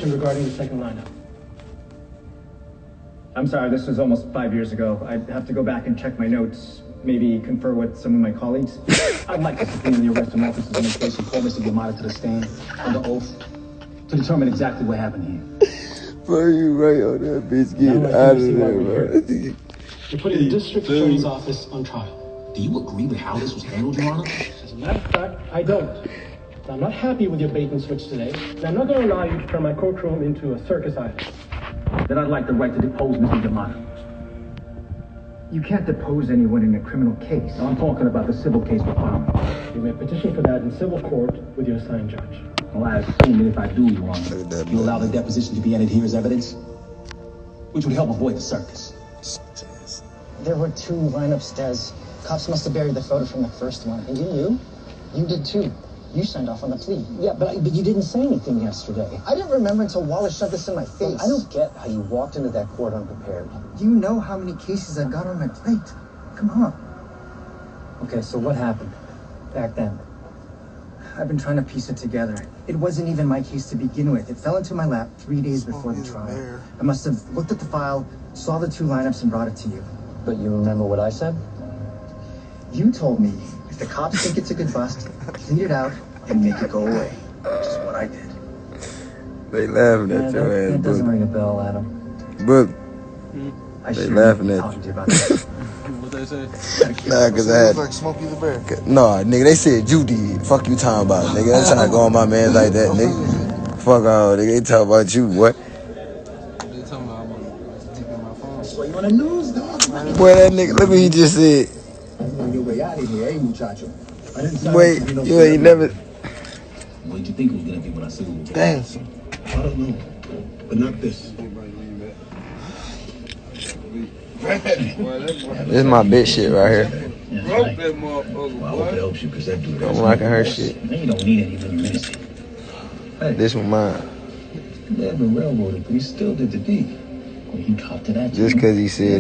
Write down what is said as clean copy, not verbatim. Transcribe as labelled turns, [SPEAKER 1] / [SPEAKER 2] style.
[SPEAKER 1] Regarding the second lineup.
[SPEAKER 2] I'm sorry, this was almost 5 years ago. I'd have to go back and check my notes, maybe confer with some of my colleagues.
[SPEAKER 3] I'd like to subpoena the arresting officers in this case and call Mr. Yamada to the stand under oath to determine exactly what happened here.
[SPEAKER 4] Bro, you right on that bitch. Get out of there, bro.
[SPEAKER 1] You're putting the district attorney's office on trial.
[SPEAKER 3] Do you agree with how this was handled, Your Honor?
[SPEAKER 1] As a matter of fact, I don't. I'm not happy with your bait and switch today, and I'm not going to allow you to turn my courtroom into a circus island.
[SPEAKER 3] Then I'd like the right to depose Mr. Yamada.
[SPEAKER 2] You can't depose anyone in a criminal case.
[SPEAKER 3] Now, I'm talking about the civil case we're filing.
[SPEAKER 1] You may petition for that in civil court with your assigned judge.
[SPEAKER 3] Well, I assume that if I do, Your Honor, you allow the deposition to be entered here as evidence, which would help avoid the circus.
[SPEAKER 5] There were 2 lineups, Des. Cops must have buried the photo from the first one. And you knew? You did too. You signed off on the plea.
[SPEAKER 3] Yeah, but you didn't say anything yesterday.
[SPEAKER 5] I didn't remember until Wallace shoved this in my face.
[SPEAKER 3] I don't get how you walked into that court unprepared.
[SPEAKER 5] You know how many cases I've got on my plate. Come on.
[SPEAKER 3] Okay, so what happened back then?
[SPEAKER 5] I've been trying to piece it together. It wasn't even my case to begin with. It fell into my lap 3 days before the trial. I must have looked at the file, saw the 2 lineups, and brought it to you.
[SPEAKER 3] But you remember what I said?
[SPEAKER 5] You told me if the cops think it's a good bust, clean it out and make it go away. Which is what I did.
[SPEAKER 4] They laughing at your ass,
[SPEAKER 3] that doesn't
[SPEAKER 4] bro.
[SPEAKER 3] ring a bell, Adam.
[SPEAKER 4] But
[SPEAKER 5] I
[SPEAKER 4] they
[SPEAKER 5] shouldn't
[SPEAKER 4] laughing
[SPEAKER 5] be
[SPEAKER 4] at
[SPEAKER 5] talking to you about this.
[SPEAKER 6] What they say?
[SPEAKER 4] nah, cause I had
[SPEAKER 6] like Smokey the Bear.
[SPEAKER 4] no, nigga. They said you did. Fuck you talking about, nigga. They trying to go on my man like that, nigga. Fuck all, nigga. They talking about you, what?
[SPEAKER 6] They tell me I'm taking my phone.
[SPEAKER 5] Well, you on the news, dog?
[SPEAKER 4] Boy, that nigga. Look what he just said.
[SPEAKER 5] On your way out of here, eh, muchacho? I didn't sign
[SPEAKER 4] Wait,
[SPEAKER 5] up to be no
[SPEAKER 4] you ain't never.
[SPEAKER 3] What did you think it was gonna be when I said it?
[SPEAKER 4] Damn.
[SPEAKER 7] I don't know, but not this.
[SPEAKER 4] This is my bitch shit right here.
[SPEAKER 6] Broke that motherfucker,
[SPEAKER 7] I hope it helps you, because that dude
[SPEAKER 4] I'm liking her shit.
[SPEAKER 3] You don't need any when you're innocent.
[SPEAKER 4] This one mine.
[SPEAKER 7] He may have been railroaded, but he still did the deed.
[SPEAKER 3] Well, you copped to that.
[SPEAKER 4] Just cause he said